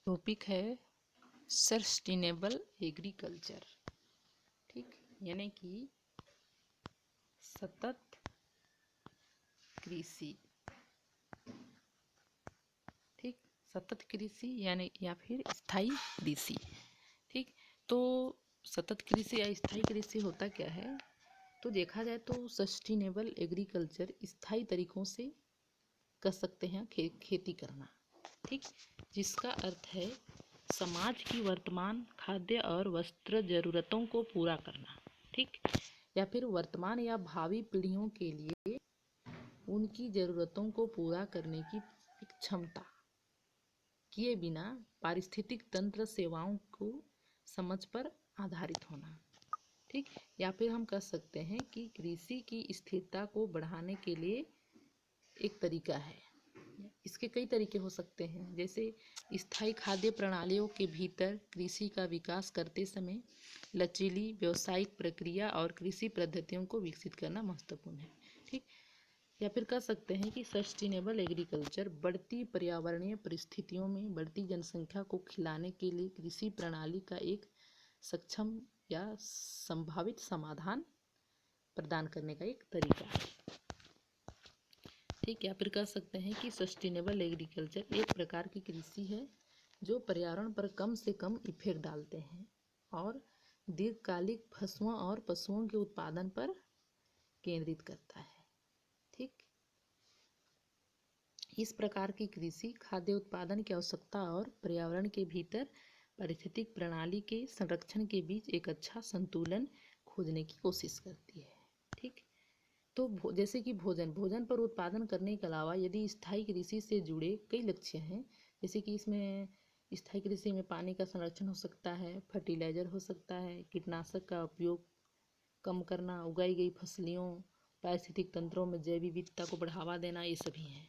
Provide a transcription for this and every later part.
Topic है sustainable agriculture. ठीक, यानी कि सतत कृषि। ठीक, सतत कृषि यानी या फिर स्थायी कृषि। ठीक, तो सतत कृषि या स्थायी कृषि होता क्या है? तो देखा जाए तो सस्टेनेबल एग्रीकल्चर स्थायी तरीकों से कर सकते हैं खेती करना। ठीक, जिसका अर्थ है समाज की वर्तमान खाद्य और वस्त्र जरूरतों को पूरा करना। ठीक, या फिर वर्तमान या भावी पीढ़ियों के लिए उनकी जरूरतों को पूरा करने की क्षमता किए बिना पारिस्थितिक तंत्र सेवाओं को समझ पर आधारित होना। ठीक, या फिर हम कह सकते हैं कि कृषि की स्थिरता को बढ़ाने के लिए एक तरीका है। इसके कई तरीके हो सकते हैं, जैसे स्थायी खाद्य प्रणालियों के भीतर कृषि का विकास करते समय लचीली व्यावसायिक प्रक्रिया और कृषि पद्धतियों को विकसित करना महत्वपूर्ण है। ठीक, या फिर कह सकते हैं कि सस्टेनेबल एग्रीकल्चर बढ़ती पर्यावरणीय परिस्थितियों में बढ़ती जनसंख्या को खिलाने के लिए कृषि प्रणाली का एक सक्षम या संभावित समाधान प्रदान करने का एक तरीका है। ठीक, या फिर कह सकते हैं कि सस्टेनेबल एग्रीकल्चर एक प्रकार की कृषि है जो पर्यावरण पर कम से कम इफेक्ट डालते हैं और दीर्घकालिक फसलों और पशुओं के उत्पादन पर केंद्रित करता है। ठीक, इस प्रकार की कृषि खाद्य उत्पादन की आवश्यकता और पर्यावरण के भीतर पारिस्थितिक प्रणाली के संरक्षण के बीच एक अच्छा संतुलन खोजने की कोशिश करती है। ठीक, तो जैसे कि भोजन पर उत्पादन करने के अलावा यदि स्थायी कृषि से जुड़े कई लक्ष्य हैं, जैसे कि इसमें स्थायी कृषि में पानी का संरक्षण हो सकता है, फर्टिलाइजर हो सकता है, कीटनाशक का उपयोग कम करना, उगाई गई फसलियों पारिस्थितिक तंत्रों में जैव विविधता को बढ़ावा देना, ये सभी हैं।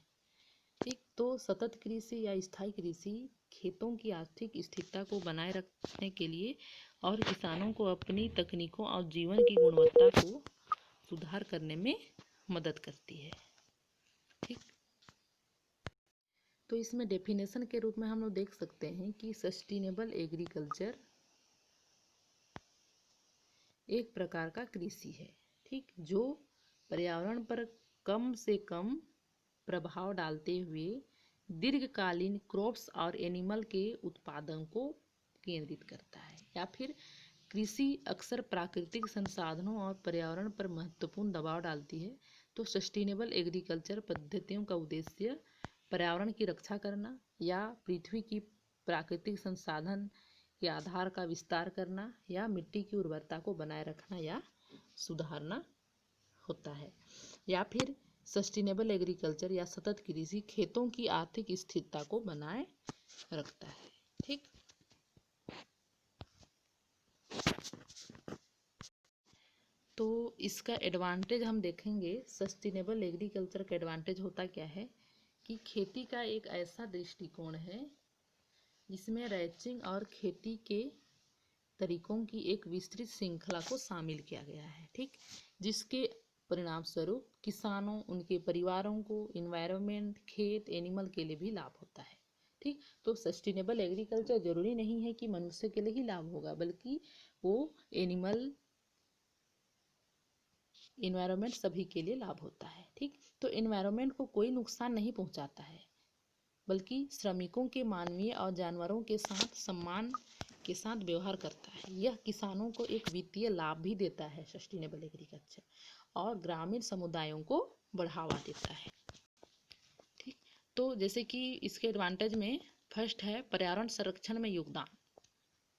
ठीक, तो सतत कृषि या स्थायी कृषि खेतों की आर्थिक स्थिरता को बनाए रखने के लिए और किसानों को अपनी तकनीकों और जीवन की गुणवत्ता को सुधार करने में मदद करती है। ठीक, तो इसमें डेफिनेशन के रूप में हम लोग देख सकते हैं कि सस्टेनेबल एग्रीकल्चर एक प्रकार का कृषि है। ठीक, जो पर्यावरण पर कम से कम प्रभाव डालते हुए दीर्घकालीन क्रॉप्स और एनिमल के उत्पादन को केंद्रित करता है। या फिर कृषि अक्सर प्राकृतिक संसाधनों और पर्यावरण पर महत्वपूर्ण दबाव डालती है, तो सस्टेनेबल एग्रीकल्चर पद्धतियों का उद्देश्य पर्यावरण की रक्षा करना या पृथ्वी की प्राकृतिक संसाधन के आधार का विस्तार करना या मिट्टी की उर्वरता को बनाए रखना या सुधारना होता है। या फिर सस्टेनेबल एग्रीकल्चर या सतत कृषि खेतों की आर्थिक स्थिरता को बनाए रखता है। ठीक, तो इसका एडवांटेज हम देखेंगे। सस्टेनेबल एग्रीकल्चर का एडवांटेज होता क्या है कि खेती का एक ऐसा दृष्टिकोण है जिसमें रैंचिंग और खेती के तरीकों की एक विस्तृत श्रृंखला को शामिल किया गया है। ठीक, जिसके परिणाम स्वरूप किसानों, उनके परिवारों को, इन्वायरमेंट, खेत, एनिमल के लिए भी लाभ होता है। ठीक, तो सस्टेनेबल एग्रीकल्चर जरूरी नहीं है कि मनुष्य के लिए ही लाभ होगा, बल्कि वो एनिमल, इन्वायरमेंट सभी के लिए लाभ होता है। ठीक, तो इन्वायरमेंट को कोई नुकसान नहीं पहुंचाता है, बल्कि श्रमिकों के मानवीय और जानवरों के साथ सम्मान के साथ व्यवहार करता है। यह किसानों को एक वित्तीय लाभ भी देता है सस्टेनेबल एग्रीकल्चर, और ग्रामीण समुदायों को बढ़ावा देता है। ठीक, तो जैसे कि इसके एडवांटेज में फर्स्ट है पर्यावरण संरक्षण में योगदान।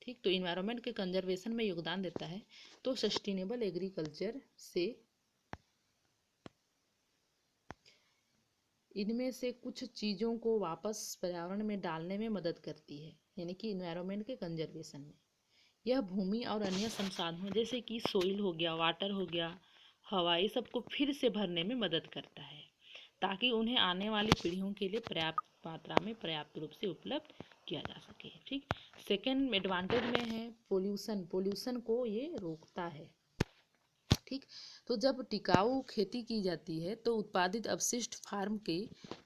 ठीक, तो इन्वायरमेंट के कंजर्वेशन में योगदान देता है। तो सस्टेनेबल एग्रीकल्चर से इनमें से कुछ चीज़ों को वापस पर्यावरण में डालने में मदद करती है, यानी कि इन्वायरमेंट के कंजर्वेशन में। यह भूमि और अन्य संसाधनों जैसे कि सोइल हो गया, वाटर हो गया, हवा, ये सबको फिर से भरने में मदद करता है, ताकि उन्हें आने वाली पीढ़ियों के लिए पर्याप्त मात्रा में पर्याप्त रूप से उपलब्ध किया जा सके। ठीक, सेकेंड एडवांटेज में है पोल्यूशन को ये रोकता है। ठीक, तो जब टिकाऊ खेती की जाती है तो उत्पादित अपशिष्ट फार्म के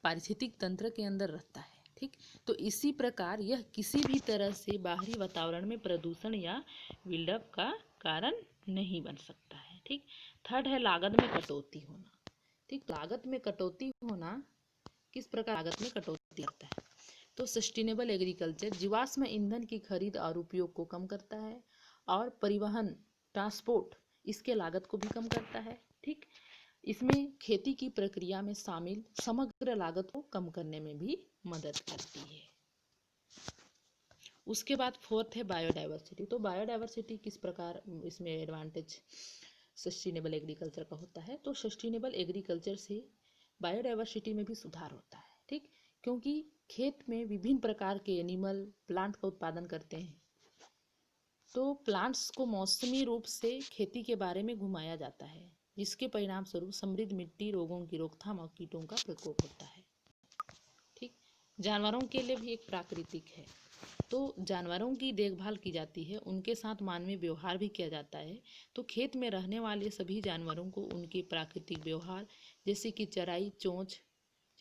पारिस्थितिक तंत्र के अंदर रहता है। ठीक, तो इसी प्रकार यह किसी भी तरह से बाहरी वातावरण में प्रदूषण या बिल्डअप का कारण नहीं बन सकता है। ठीक, थर्ड है लागत में कटौती होना। ठीक, लागत में कटौती होना, किस प्रकार लागत में कटौती करता है? तो सस्टेनेबल एग्रीकल्चर जीवाश्म ईंधन की खरीद और उपयोग को कम करता है और परिवहन, ट्रांसपोर्ट, इसके लागत को भी कम करता है। ठीक, इसमें खेती की प्रक्रिया में शामिल समग्र लागत को कम करने में भी मदद करती है। उसके बाद फोर्थ है बायोडाइवर्सिटी। तो बायोडाइवर्सिटी किस प्रकार इसमें एडवांटेज सस्टेनेबल एग्रीकल्चर का होता है? तो सस्टेनेबल एग्रीकल्चर से बायोडाइवर्सिटी में भी सुधार होता है। ठीक, क्योंकि खेत में विभिन्न प्रकार के एनिमल, प्लांट का उत्पादन करते हैं, तो प्लांट्स को मौसमी रूप से खेती के बारे में घुमाया जाता है, जिसके परिणाम स्वरूप समृद्ध मिट्टी, रोगों की रोकथाम और कीटों का प्रकोप होता है। ठीक, जानवरों के लिए भी एक प्राकृतिक है, तो जानवरों की देखभाल की जाती है, उनके साथ मानवीय व्यवहार भी किया जाता है। तो खेत में रहने वाले सभी जानवरों को उनके प्राकृतिक व्यवहार जैसे कि चराई, चोंच,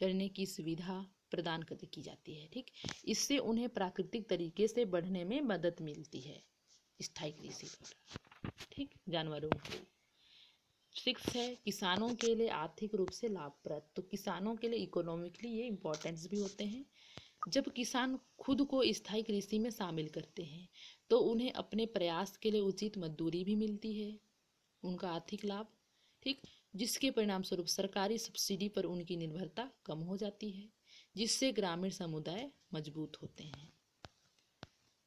चरने की सुविधा प्रदान की जाती है। ठीक, इससे उन्हें प्राकृतिक तरीके से बढ़ने में मदद मिलती है स्थायी कृषि द्वारा। ठीक, जानवरों को। 6 है किसानों के लिए आर्थिक रूप से लाभप्रद। तो किसानों के लिए इकोनॉमिकली ये इम्पोर्टेंस भी होते हैं। जब किसान खुद को स्थायी कृषि में शामिल करते हैं तो उन्हें अपने प्रयास के लिए उचित मजदूरी भी मिलती है, उनका आर्थिक लाभ। ठीक, जिसके परिणाम स्वरूप सरकारी सब्सिडी पर उनकी निर्भरता कम हो जाती है, जिससे ग्रामीण समुदाय मजबूत होते हैं।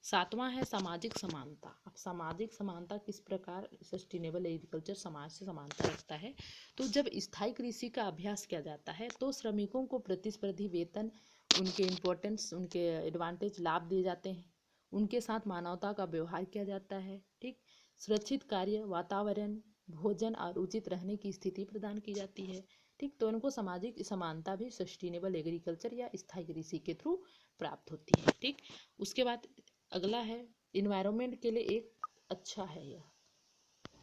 7वां है सामाजिक समानता। अब सामाजिक समानता किस प्रकार सस्टेनेबल एग्रीकल्चर समाज से समानता रखता है? तो जब स्थायी कृषि का अभ्यास किया जाता है तो श्रमिकों को प्रतिस्पर्धी वेतन, उनके इम्पोर्टेंस, उनके एडवांटेज, लाभ दिए जाते हैं, उनके साथ मानवता का व्यवहार किया जाता है। ठीक, सुरक्षित कार्य वातावरण, भोजन और उचित रहने की स्थिति प्रदान की जाती है। ठीक, तो उनको सामाजिक समानता भी सस्टेनेबल एग्रीकल्चर या स्थायी कृषि के थ्रू प्राप्त होती है। ठीक, उसके बाद अगला है इन्वायरमेंट के लिए एक अच्छा है, यह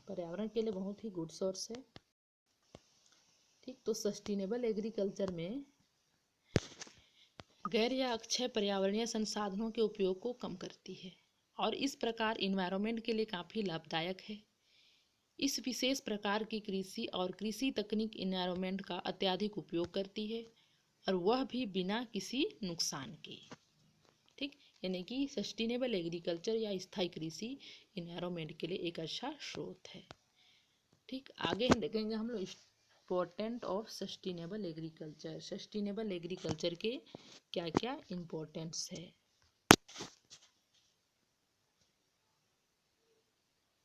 पर्यावरण के लिए बहुत ही गुड सोर्स है। ठीक, तो सस्टेनेबल एग्रीकल्चर में गैर या अक्षय पर्यावरणीय संसाधनों के उपयोग को कम करती है और इस प्रकार इन्वायरमेंट के लिए काफ़ी लाभदायक है। इस विशेष प्रकार की कृषि और कृषि तकनीक इन्वायरमेंट का अत्यधिक उपयोग करती है और वह भी बिना किसी नुकसान के। ठीक, यानी कि सस्टेनेबल एग्रीकल्चर या स्थायी कृषि इन्वायरमेंट के लिए एक अच्छा स्रोत है। ठीक, आगे हम देखेंगे हम लोग important of sustainable agriculture. Sustainable agriculture के क्या क्या इम्पोर्टेंस है।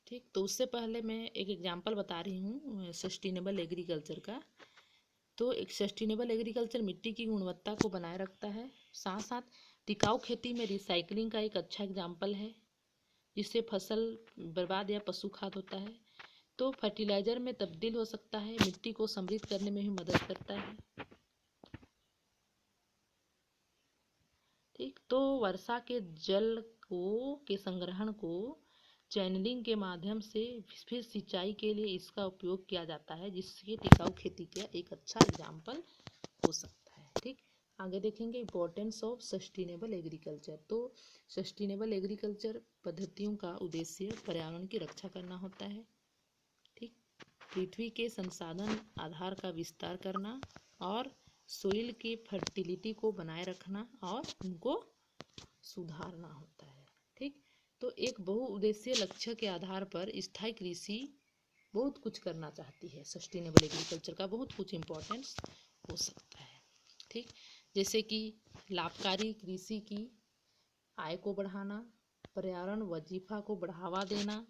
ठीक, तो उससे पहले मैं एक एग्जांपल बता रही हूँ सस्टेनेबल एग्रीकल्चर का। तो एक सस्टेनेबल एग्रीकल्चर मिट्टी की गुणवत्ता को बनाए रखता है, साथ साथ टिकाऊ खेती में रिसाइकलिंग का एक अच्छा एग्जाम्पल है, जिससे फसल बर्बाद या पशु खाद होता है तो फर्टिलाइजर में तब्दील हो सकता है, मिट्टी को समृद्ध करने में भी मदद करता है। ठीक, तो वर्षा के जल के संग्रहण को चैनलिंग के माध्यम से फिर सिंचाई के लिए इसका उपयोग किया जाता है, जिससे टिकाऊ खेती का एक अच्छा एग्जाम्पल हो सकता है। ठीक, आगे देखेंगे इम्पोर्टेंस ऑफ सस्टेनेबल एग्रीकल्चर। तो सस्टेनेबल एग्रीकल्चर पद्धतियों का उद्देश्य पर्यावरण की रक्षा करना होता है। ठीक, पृथ्वी के संसाधन आधार का विस्तार करना और सोइल की फर्टिलिटी को बनाए रखना और उनको सुधारना होता है। ठीक, तो एक बहुउद्देशीय लक्ष्य के आधार पर स्थायी कृषि बहुत कुछ करना चाहती है। सस्टेनेबल एग्रीकल्चर का बहुत कुछ इम्पोर्टेंस हो सकता है। ठीक, जैसे कि लाभकारी कृषि की आय को बढ़ाना, पर्यावरण वजीफा को बढ़ावा देना,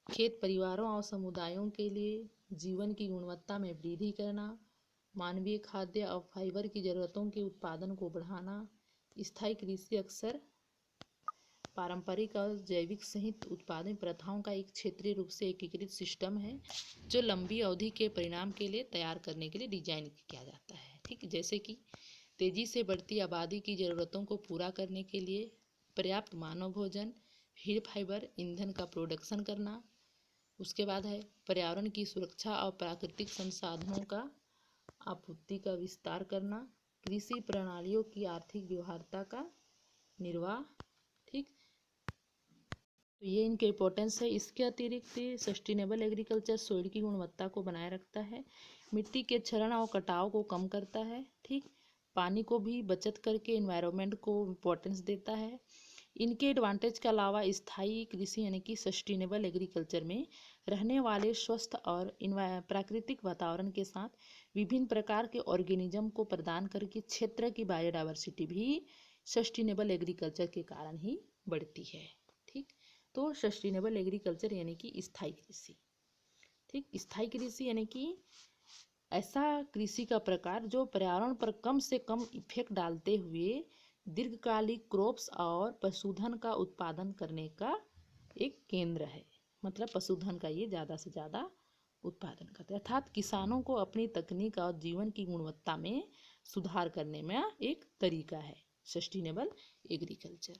खेत परिवारों और समुदायों के लिए जीवन की गुणवत्ता में वृद्धि करना, मानवीय खाद्य और फाइबर की जरूरतों के उत्पादन को बढ़ाना। स्थायी कृषि अक्सर पारंपरिक और जैविक सहित उत्पादन प्रथाओं का एक क्षेत्रीय रूप से एकीकृत सिस्टम है, जो लंबी अवधि के परिणाम के लिए तैयार करने के लिए डिजाइन किया जाता है। ठीक, जैसे कि तेजी से बढ़ती आबादी की ज़रूरतों को पूरा करने के लिए पर्याप्त मानव भोजन, फीड, फाइबर, ईंधन का प्रोडक्शन करना। उसके बाद है पर्यावरण की सुरक्षा और प्राकृतिक संसाधनों का आपूर्ति का विस्तार करना। कृषि प्रणालियों की आर्थिक व्यवहार्यता का निर्वाह। ठीक, तो ये इनके इम्पोर्टेंस है। इसके अतिरिक्त सस्टेनेबल एग्रीकल्चर सॉइल की गुणवत्ता को बनाए रखता है, मिट्टी के क्षरण और कटाव को कम करता है। ठीक, पानी को भी बचत करके इन्वायरमेंट को इम्पोर्टेंस देता है। इनके एडवांटेज के अलावा स्थायी कृषि यानी कि सस्टेनेबल एग्रीकल्चर में रहने वाले स्वस्थ और प्राकृतिक वातावरण के साथ विभिन्न प्रकार के ऑर्गेनिज्म को प्रदान करके क्षेत्र की बायोडायवर्सिटी भी सस्टेनेबल एग्रीकल्चर के कारण ही बढ़ती है। ठीक, तो सस्टेनेबल एग्रीकल्चर यानी कि स्थायी कृषि। ठीक, स्थायी कृषि यानी कि ऐसा कृषि का प्रकार जो पर्यावरण पर कम से कम इफेक्ट डालते हुए दीर्घकालिक क्रॉप्स और पशुधन का उत्पादन करने का एक केंद्र है। मतलब पशुधन का ये ज़्यादा से ज़्यादा उत्पादन करते हैं, अर्थात किसानों को अपनी तकनीक और जीवन की गुणवत्ता में सुधार करने में एक तरीका है सस्टेनेबल एग्रीकल्चर।